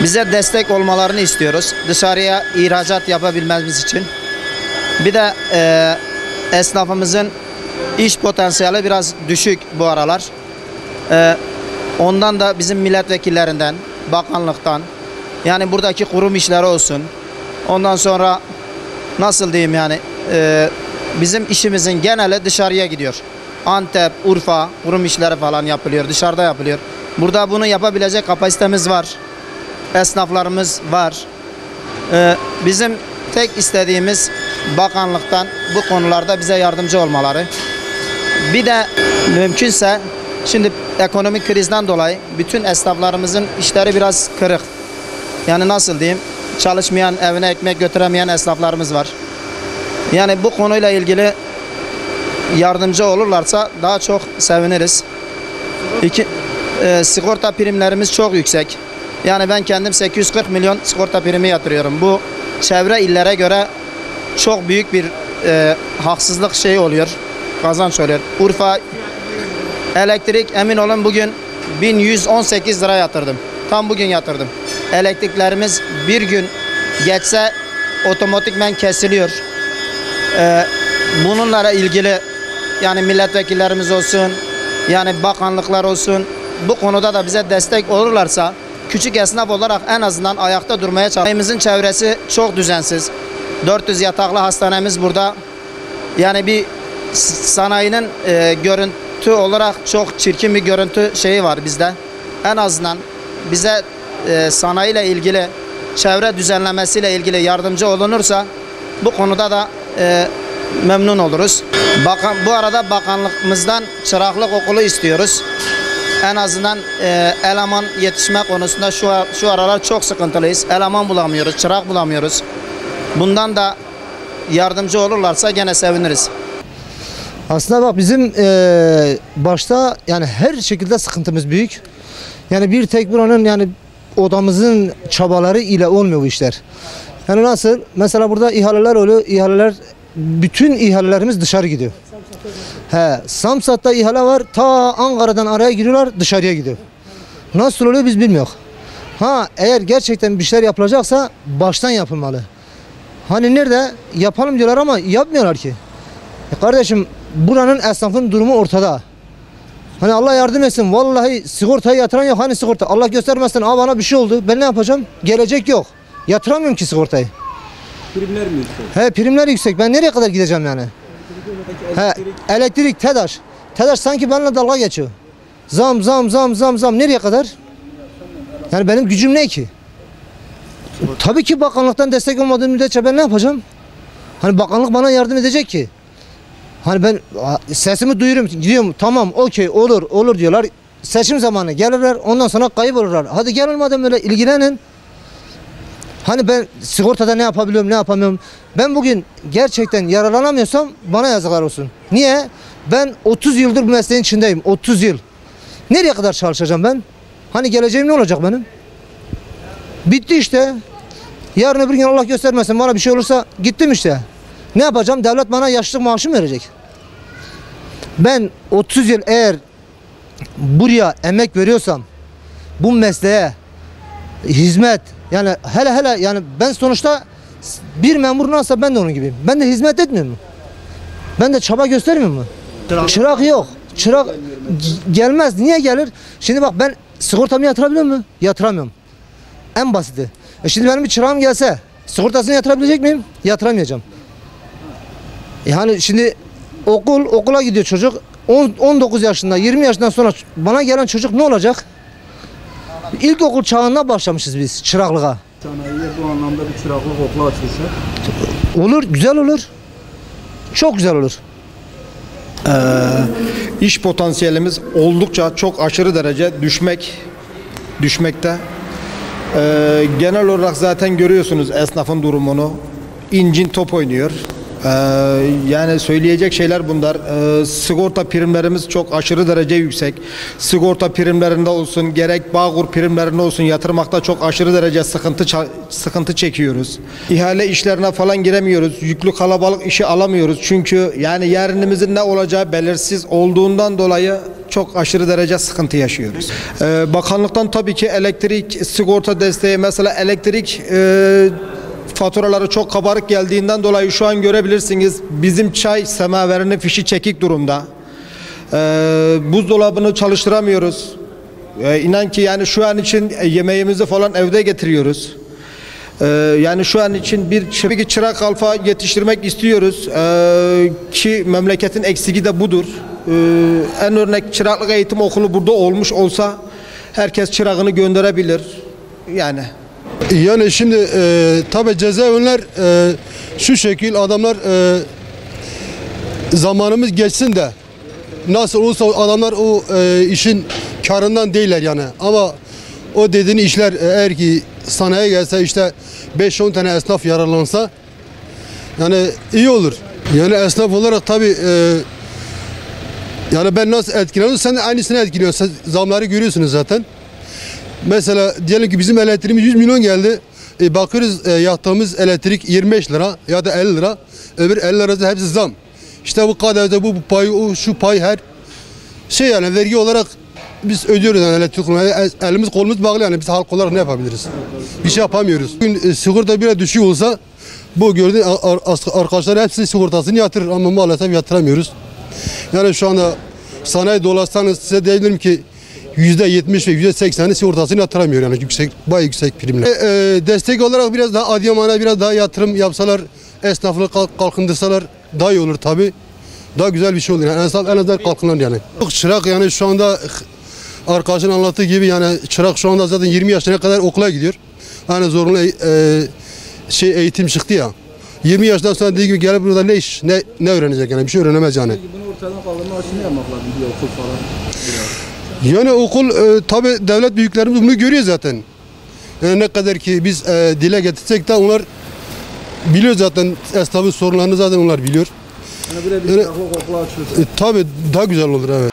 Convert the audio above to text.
Bize destek olmalarını istiyoruz. Dışarıya ihracat yapabilmemiz için. Bir de esnafımızın iş potansiyeli biraz düşük bu aralar. Ondan da bizim milletvekillerinden, bakanlıktan, yani buradaki kurum işleri olsun. Ondan sonra nasıl diyeyim yani bizim işimizin geneli dışarıya gidiyor. Antep, Urfa kurum işleri falan yapılıyor, dışarıda yapılıyor. Burada bunu yapabilecek kapasitemiz var. Esnaflarımız var. Bizim tek istediğimiz bakanlıktan bu konularda bize yardımcı olmaları. Bir de mümkünse şimdi ekonomik krizden dolayı bütün esnaflarımızın işleri biraz kırık. Yani nasıl diyeyim, çalışmayan, evine ekmek götüremeyen esnaflarımız var. Yani bu konuyla ilgili yardımcı olurlarsa daha çok seviniriz. Sigorta primlerimiz çok yüksek. Yani ben kendim 840 milyon sigorta primi yatırıyorum. Bu çevre illere göre çok büyük bir haksızlık şeyi oluyor. Kazanç oluyor. Urfa elektrik, emin olun bugün 1118 lira yatırdım. Tam bugün yatırdım. Elektriklerimiz bir gün geçse otomatikmen kesiliyor. Bununla ilgili yani milletvekillerimiz olsun, yani bakanlıklar olsun, bu konuda da bize destek olurlarsa küçük esnaf olarak en azından ayakta durmaya çalışıyoruz. Çevresi çok düzensiz. 400 yataklı hastanemiz burada. Yani bir sanayinin görüntü olarak çok çirkin bir görüntü şeyi var bizde. En azından bize sanayiyle ilgili, çevre düzenlemesiyle ilgili yardımcı olunursa bu konuda da memnun oluruz. Bu arada bakanlığımızdan çıraklık okulu istiyoruz. En azından eleman yetişme konusunda şu aralar çok sıkıntılıyız. Eleman bulamıyoruz, çırak bulamıyoruz. Bundan da yardımcı olurlarsa gene seviniriz. Aslında bak bizim başta yani her şekilde sıkıntımız büyük. Yani bir tek buranın yani odamızın çabaları ile olmuyor bu işler. Yani nasıl? Mesela burada ihaleler oluyor. İhaleler, bütün ihalelerimiz dışarı gidiyor. Samsat'ta ihale var. Ta Ankara'dan araya giriyorlar, dışarıya gidiyor. Nasıl oluyor biz bilmiyoruz. Eğer gerçekten bir şeyler yapılacaksa baştan yapılmalı. Hani nerede? Yapalım diyorlar ama yapmıyorlar ki. Kardeşim buranın esnafın durumu ortada. Hani Allah yardım etsin. Vallahi sigortayı yatıran yok. Hani sigorta? Allah göstermesin. Bana bir şey oldu. Ben ne yapacağım? Gelecek yok. Yatıramıyorum ki sigortayı. Primler mi yüksek? Primler yüksek. Ben nereye kadar gideceğim yani? Elektrik, TEDAŞ. TEDAŞ sanki benimle dalga geçiyor. Zam. Nereye kadar? Yani benim gücüm ne ki? Tabii ki bakanlıktan destek olmadığım müddetçe ben ne yapacağım? Hani bakanlık bana yardım edecek ki. Hani ben sesimi duyurum, gidiyorum, tamam, okey, olur diyorlar. Seçim zamanı gelirler, ondan sonra kayıp olurlar. Hadi gel olmadan böyle ilgilenin. Hani ben sigortada ne yapabiliyorum, ne yapamıyorum. Ben bugün gerçekten yaralanamıyorsam bana yazıklar olsun. Niye? Ben 30 yıldır bu mesleğin içindeyim, 30 yıl. Nereye kadar çalışacağım ben? Hani geleceğim ne olacak benim? Bitti işte. Yarın öbür gün Allah göstermesin bana bir şey olursa gittim işte. Ne yapacağım? Devlet bana yaşlılık maaşı mı verecek? Ben 30 yıl eğer buraya emek veriyorsam, bu mesleğe hizmet, yani hele yani ben sonuçta bir memur nasılsa ben de onun gibiyim. Ben de hizmet etmiyor mu? Ben de çaba göstermiyor mu? Çırak yok. Çırak gelmez. Niye gelir? Şimdi bak ben sigortamı yatırabiliyor muyum? Yatıramıyorum. En basiti. Şimdi benim bir çırağım gelse sigortasını yatırabilecek miyim? Yatıramayacağım. Yani şimdi okula gidiyor çocuk. 19 yaşında, 20 yaşından sonra bana gelen çocuk ne olacak? İlkokul çağında başlamışız biz çıraklığa. Sanayiye bu anlamda bir çıraklık okulu açılsa? Olur, güzel olur. Çok güzel olur. İş potansiyelimiz oldukça çok aşırı derece düşmekte. Genel olarak zaten görüyorsunuz esnafın durumunu. İncin top oynuyor. Yani söyleyecek şeyler bunlar. Sigorta primlerimiz çok aşırı derece yüksek. Sigorta primlerinde olsun, gerek Bağkur primlerinde olsun yatırmakta çok aşırı derece sıkıntı çekiyoruz. İhale işlerine falan giremiyoruz. Yüklü kalabalık işi alamıyoruz. Çünkü yani yarınımızın ne olacağı belirsiz olduğundan dolayı çok aşırı derece sıkıntı yaşıyoruz. Bakanlıktan tabii ki elektrik sigorta desteği, mesela elektrik faturaları çok kabarık geldiğinden dolayı şu an görebilirsiniz bizim çay semaverinin fişi çekik durumda. Buzdolabını çalıştıramıyoruz. İnan ki yani şu an için yemeğimizi falan evde getiriyoruz. Yani şu an için bir çırak alfa yetiştirmek istiyoruz ki memleketin eksiği de budur. En örnek çıraklık eğitim okulu burada olmuş olsa herkes çırağını gönderebilir yani. Yani şimdi tabi cezaevinler şu şekil adamlar zamanımız geçsin de nasıl olsa adamlar o işin karından değiller yani ama o dediğin işler eğer ki sanayiye gelse işte 5-10 tane esnaf yararlansa yani iyi olur. Yani esnaf olarak tabi yani ben nasıl etkileniyorum sen de aynısını etkiliyorsun. Zamları görüyorsunuz zaten. Mesela diyelim ki bizim elektriğimiz 100 milyon geldi. Bakıyoruz yaktığımız elektrik 25 lira ya da 50 lira. Öbür 50 lirası hepsi zam. İşte bu kadar bu pay, o şu pay her şey yani vergi olarak biz ödüyoruz yani elektrik kullanmayı. Elimiz kolumuz bağlı yani biz halk olarak ne yapabiliriz? Bir şey yapamıyoruz. Bugün sigorta biraz düşük olsa bu gördüğün arkadaşlar hepsi sigortasını yatırır ama maalesef yatıramıyoruz. Yani şu anda sanayi dolaşsanız size diyebilirim ki %70 ve %80'i sigortasını yatıramıyor yani bayağı yüksek primle. Destek olarak biraz daha Adıyaman'a biraz daha yatırım yapsalar, esnaflığı kalkındırsalar daha iyi olur tabi. Daha güzel bir şey olur yani en azından kalkınır yani. Çırak yani şu anda arkadaşın anlattığı gibi yani çırak şu anda zaten 20 yaşına kadar okula gidiyor. Yani zorunlu eğitim çıktı ya. 20 yaşından sonra dediği gibi gelip burada ne iş, ne öğrenecek yani bir şey öğrenemez yani. Peki bunu ortadan kaldırmak için ne yapmak lazım? Bir okul falan. Yani okul tabi devlet büyüklerimiz bunu görüyor zaten. Yani ne kadar ki biz dile getirsek de onlar biliyor zaten esnafın sorunlarını zaten onlar biliyor. Yani böyle bir çıraklık okulu açıyorsa. Tabi daha güzel olur evet.